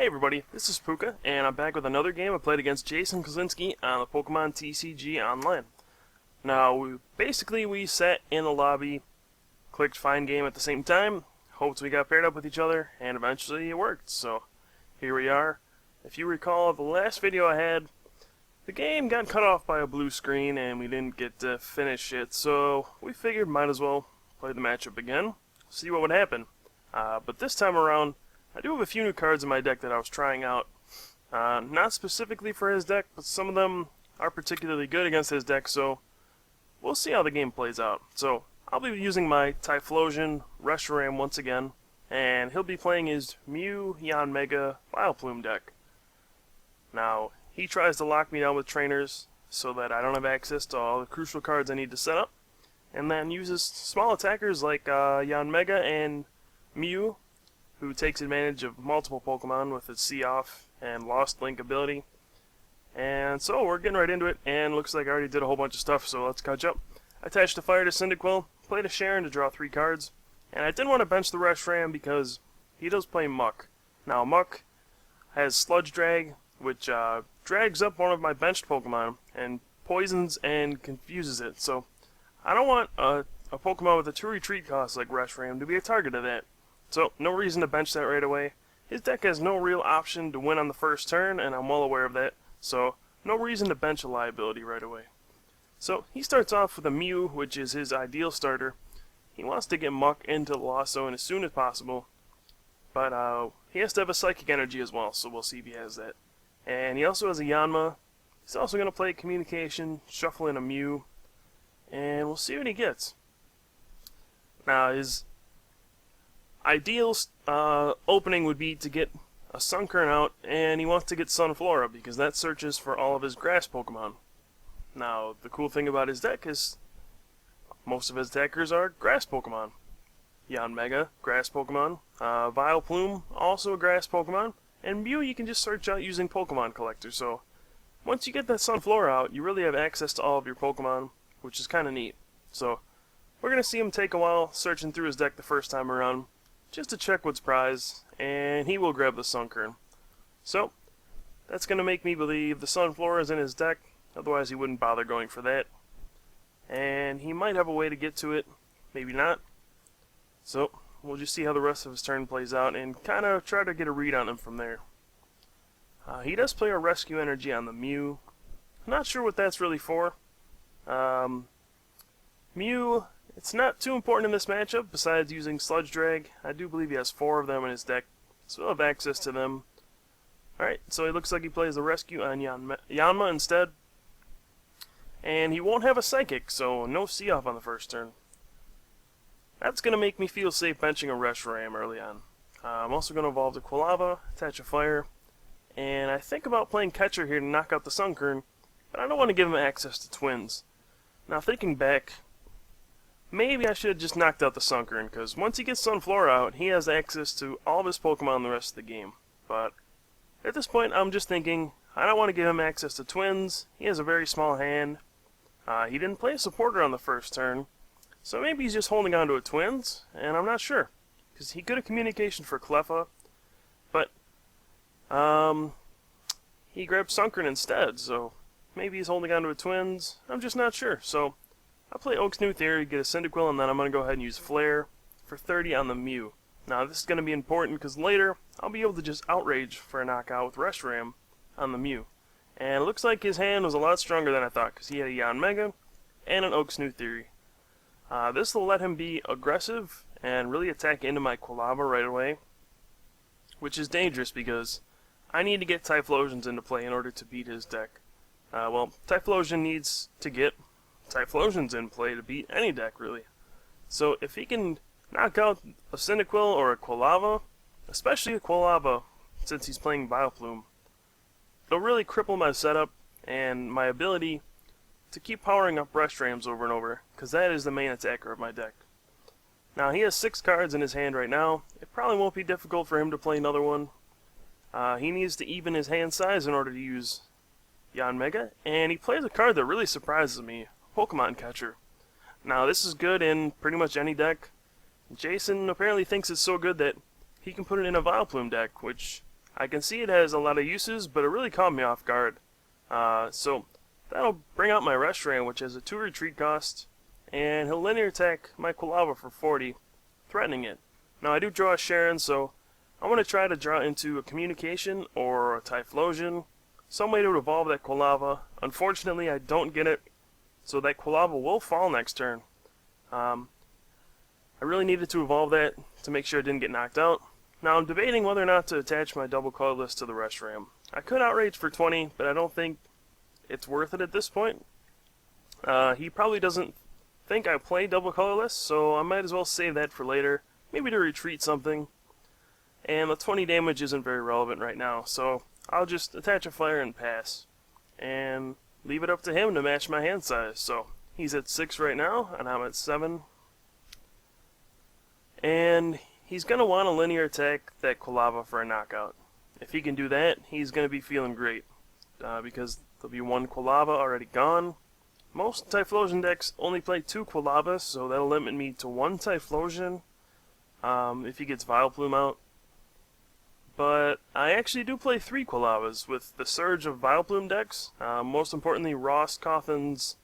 Hey everybody, this is Pooka, and I'm back with another game I played against Jason Klaczynski on the Pokemon TCG Online. Now, we sat in the lobby, clicked find game at the same time, hoped we got paired up with each other, and eventually it worked. So, here we are. If you recall, the last video I had, the game got cut off by a blue screen and we didn't get to finish it, so we figured might as well play the matchup again, see what would happen. But this time around, I do have a few new cards in my deck that I was trying out. Not specifically for his deck, but some of them are particularly good against his deck, so we'll see how the game plays out. So, I'll be using my Typhlosion Reshiram once again, and he'll be playing his Mew, Yanmega, Vileplume deck. Now, he tries to lock me down with trainers so that I don't have access to all the crucial cards I need to set up, and then uses small attackers like Yanmega and Mew, who takes advantage of multiple Pokemon with its See-Off and Lost Link ability. And so we're getting right into it, and looks like I already did a whole bunch of stuff, so let's catch up. I attached a Fire to Cyndaquil, played a Sharon to draw 3 cards, and I didn't want to bench the Reshiram because he does play Muck. Now Muck has Sludge Drag, which drags up one of my benched Pokemon and poisons and confuses it, so I don't want a Pokemon with a 2 retreat cost like Reshiram to be a target of that. So, no reason to bench that right away. His deck has no real option to win on the first turn, and I'm well aware of that, so no reason to bench a liability right away. So, he starts off with a Mew, which is his ideal starter. He wants to get Muck into Lasso as soon as possible, but he has to have a Psychic Energy as well, so we'll see if he has that. And he also has a Yanma. He's also going to play Communication, shuffle in a Mew, and we'll see what he gets. Now, his ideal opening would be to get a Sunkern out, and he wants to get Sunflora because that searches for all of his grass Pokemon. Now, the cool thing about his deck is most of his attackers are grass Pokemon. Yanmega, grass Pokemon. Vileplume, also a grass Pokemon. And Mew you can just search out using Pokemon Collector, so once you get that Sunflora out, you really have access to all of your Pokemon, which is kind of neat. So, we're going to see him take a while searching through his deck the first time around, just to check what's prized, and he will grab the Sunkern. So, that's going to make me believe the Sunflora is in his deck, otherwise he wouldn't bother going for that. And he might have a way to get to it, maybe not. So, we'll just see how the rest of his turn plays out, and kind of try to get a read on him from there. He does play a Rescue Energy on the Mew. I'm not sure what that's really for. Mew, it's not too important in this matchup, besides using Sludge Drag. I do believe he has 4 of them in his deck, so we'll have access to them. Alright, so it looks like he plays the Rescue on Yanma instead. And he won't have a Psychic, so no See-Off on the first turn. That's going to make me feel safe benching a Reshiram early on. I'm also going to evolve the Quilava, attach a Fire, and I think about playing Catcher here to knock out the Sunkern, but I don't want to give him access to Twins. Now thinking back, maybe I should have just knocked out the Sunkern, because once he gets Sunflora out, he has access to all of his Pokemon the rest of the game. But at this point, I'm just thinking, I don't want to give him access to Twins. He has a very small hand. He didn't play a supporter on the first turn, so maybe he's just holding on to a Twins, and I'm not sure. Because he could have Communication for Cleffa, but he grabbed Sunkern instead, so maybe he's holding on to a Twins. I'm just not sure, so I'll play Oak's New Theory, get a Cyndaquil, and then I'm going to go ahead and use Flare for 30 on the Mew. Now, this is going to be important because later I'll be able to just Outrage for a knockout with Reshiram on the Mew. And it looks like his hand was a lot stronger than I thought because he had a Yanmega and an Oak's New Theory. This will let him be aggressive and really attack into my Quilava right away, which is dangerous because I need to get Typhlosions into play in order to beat his deck. Well, Typhlosion needs to get Typhlosion's in play to beat any deck, really. So if he can knock out a Cyndaquil or a Quilava, especially a Quilava, since he's playing Vileplume, it'll really cripple my setup and my ability to keep powering up Reshirams over and over, because that is the main attacker of my deck. Now, he has 6 cards in his hand right now. It probably won't be difficult for him to play another one. He needs to even his hand size in order to use Yanmega, and he plays a card that really surprises me, Pokemon Catcher. Now, this is good in pretty much any deck. Jason apparently thinks it's so good that he can put it in a Vileplume deck, which I can see it has a lot of uses, but it really caught me off guard. So that'll bring out my Reshiram, which has a 2 retreat cost, and he'll linear attack my Quilava for 40, threatening it. Now I do draw a Sharon, so I'm going to try to draw into a Communication or a Typhlosion, some way to evolve that Quilava. Unfortunately, I don't get it, so that Quilava will fall next turn. I really needed to evolve that to make sure it didn't get knocked out. Now I'm debating whether or not to attach my double colorless to the Reshiram. I could outrage for 20, but I don't think it's worth it at this point. He probably doesn't think I play double colorless, so I might as well save that for later, maybe to retreat something. And the 20 damage isn't very relevant right now, so I'll just attach a fire and pass. And leave it up to him to match my hand size. So he's at 6 right now, and I'm at 7. And he's going to want to linear attack that Quilava for a knockout. If he can do that, he's going to be feeling great. Because there'll be 1 Quilava already gone. Most Typhlosion decks only play 2 Quilavas, so that'll limit me to 1 Typhlosion if he gets Vileplume out. But I actually do play 3 Quilavas with the surge of Vileplume decks. Most importantly, Ross Coffin's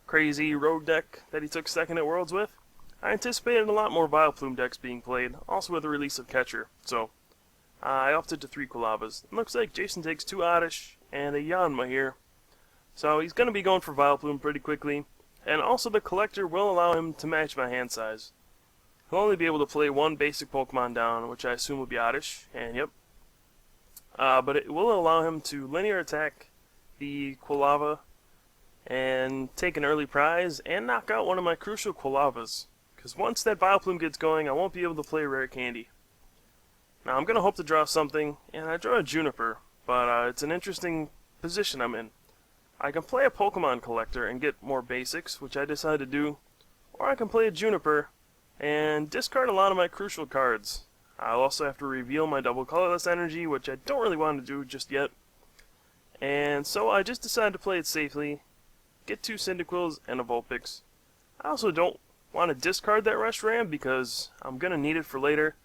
crazy rogue deck that he took second at Worlds with. I anticipated a lot more Vileplume decks being played, also with the release of Catcher. So I opted to 3 Quilavas. It looks like Jason takes 2 Oddish and a Yanma here. So he's going to be going for Vileplume pretty quickly. And also the Collector will allow him to match my hand size. He'll only be able to play 1 basic Pokemon down, which I assume will be Oddish, and yep. But it will allow him to linear attack the Quilava and take an early prize and knock out one of my crucial Quilavas. Because once that Vileplume gets going, I won't be able to play Rare Candy. Now I'm going to hope to draw something, and I draw a Juniper, but it's an interesting position I'm in. I can play a Pokemon Collector and get more basics, which I decided to do, or I can play a Juniper and discard a lot of my crucial cards. I'll also have to reveal my double colorless energy, which I don't really want to do just yet. And so I just decided to play it safely, get 2 Cyndaquils and a Vulpix. I also don't want to discard that Reshiram because I'm going to need it for later.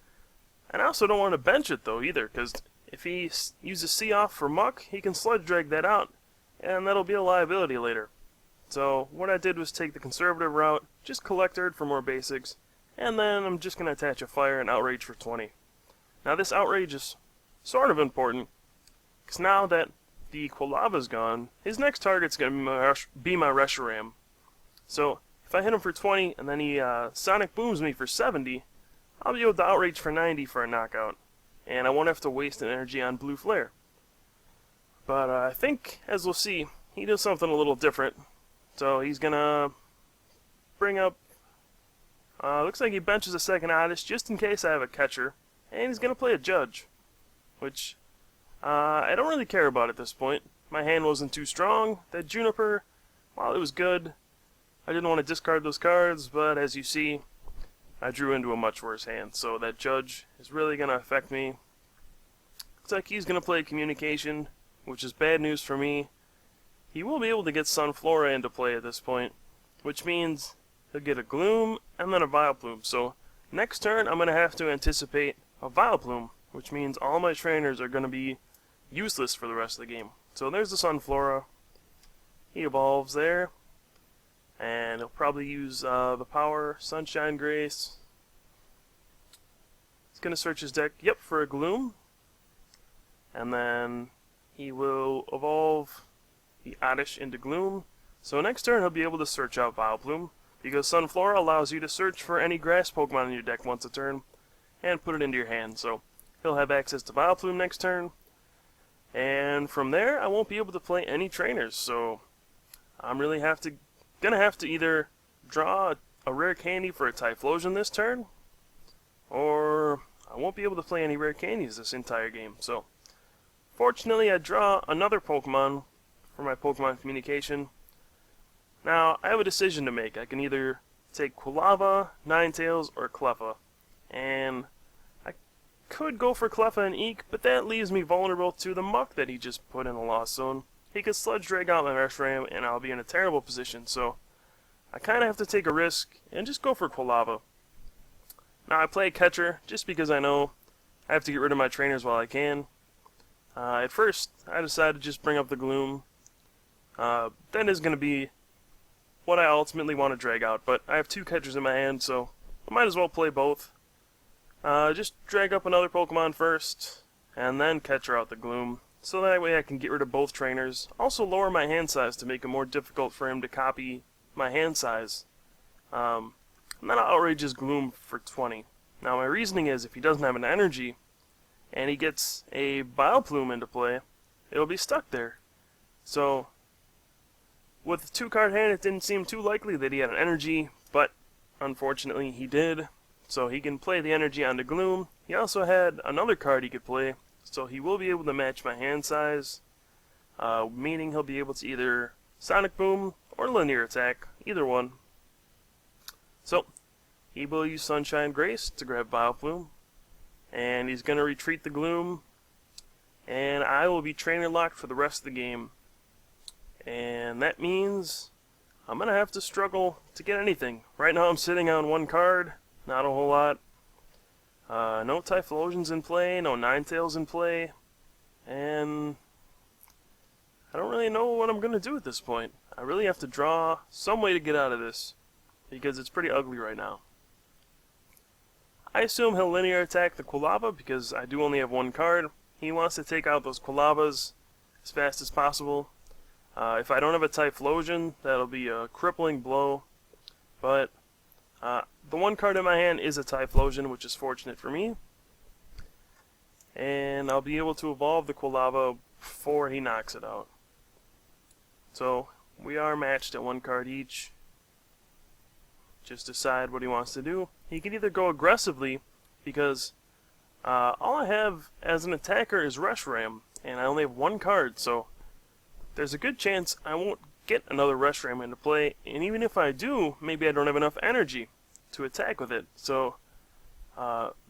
And I also don't want to bench it though either, because if he uses Sea Off for Muck, he can Sludge Drag that out, and that'll be a liability later. So what I did was take the conservative route, just Collected for more basics, and then I'm just going to attach a fire and outrage for 20. Now this outrage is sort of important, because now that the Quilava's gone, his next target's going to be my Reshiram. So if I hit him for 20 and then he Sonic Booms me for 70, I'll be able to outrage for 90 for a knockout, and I won't have to waste an energy on Blue Flare. But I think, as we'll see, he does something a little different. So he's going to bring up, looks like he benches a second Oddish just in case I have a Catcher, and he's going to play a Judge, which I don't really care about at this point. My hand wasn't too strong. That Juniper, while it was good, I didn't want to discard those cards, but as you see, I drew into a much worse hand, so that Judge is really going to affect me. Looks like he's going to play Communication, which is bad news for me. He will be able to get Sunflora into play at this point, which means he'll get a Gloom and then a Vileplume. So next turn I'm going to have to anticipate a Vileplume, which means all my trainers are going to be useless for the rest of the game. So there's the Sunflora. He evolves there. And he'll probably use the power, Sunshine Grace. He's going to search his deck, yep, for a Gloom. And then he will evolve the Oddish into Gloom. So next turn he'll be able to search out Vileplume, because Sunflora allows you to search for any grass Pokemon in your deck once a turn, and put it into your hand. So he'll have access to Vileplume next turn. And from there, I won't be able to play any trainers, so I'm really gonna have to either draw a Rare Candy for a Typhlosion this turn, or I won't be able to play any Rare Candies this entire game. So fortunately, I draw another Pokemon for my Pokemon Communication. Now, I have a decision to make. I can either take Quilava, Ninetales, or Cleffa. And I could go for Cleffa and Eek, but that leaves me vulnerable to the Muck that he just put in the Lost Zone. He could Sludge Drag out my Reshiram, and I'll be in a terrible position, so I kind of have to take a risk and just go for Quilava. Now, I play Catcher just because I know I have to get rid of my trainers while I can. At first, I decided to just bring up the Gloom. That is going to be what I ultimately want to drag out, but I have two catchers in my hand, so I might as well play both. Just drag up another Pokemon first, and then catcher out the Gloom, so that way I can get rid of both trainers. Also lower my hand size to make it more difficult for him to copy my hand size. And then I'll outrage his Gloom for 20. Now my reasoning is if he doesn't have an energy, and he gets a Vileplume into play, it'll be stuck there. So, with the 2-card hand, it didn't seem too likely that he had an energy, but unfortunately he did. So he can play the energy onto Gloom. He also had another card he could play, so he will be able to match my hand size, meaning he'll be able to either Sonic Boom or Linear Attack, either one. So, he will use Sunshine Grace to grab Vileplume, and he's going to retreat the Gloom, and I will be trainer locked for the rest of the game. And that means I'm going to have to struggle to get anything. Right now I'm sitting on 1 card, not a whole lot. No Typhlosion's in play, no Ninetales in play, and I don't really know what I'm going to do at this point. I really have to draw some way to get out of this, because it's pretty ugly right now. I assume he'll linear attack the Quilava because I do only have 1 card. He wants to take out those Quilavas as fast as possible. If I don't have a Typhlosion, that'll be a crippling blow. But the 1 card in my hand is a Typhlosion, which is fortunate for me. And I'll be able to evolve the Quilava before he knocks it out. So we are matched at 1 card each. Just decide what he wants to do. He can either go aggressively, because all I have as an attacker is Reshiram, and I only have 1 card, so there's a good chance I won't get another Reshiram into play, and even if I do, maybe I don't have enough energy to attack with it. So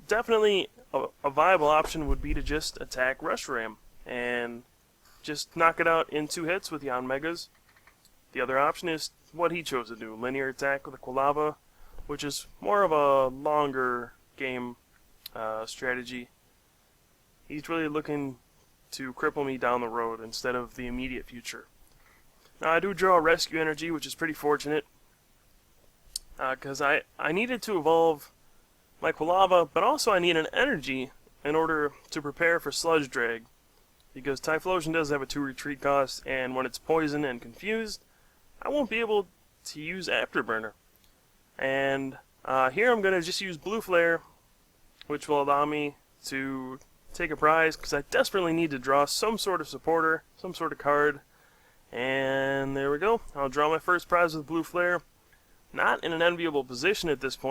definitely a viable option would be to just attack Reshiram and just knock it out in 2 hits with Yanmegas. The other option is what he chose to do, linear attack with a Quilava, which is more of a longer game strategy. He's really looking to cripple me down the road instead of the immediate future. Now I do draw Rescue Energy, which is pretty fortunate, because I needed to evolve my Quilava, but also I need an energy in order to prepare for Sludge Drag, because Typhlosion does have a 2 retreat cost, and when it's poisoned and confused, I won't be able to use Afterburner. And here I'm going to just use Blue Flare, which will allow me to take a prize, because I desperately need to draw some sort of supporter, some sort of card. And there we go. I'll draw my first prize with Blue Flare. Not in an enviable position at this point.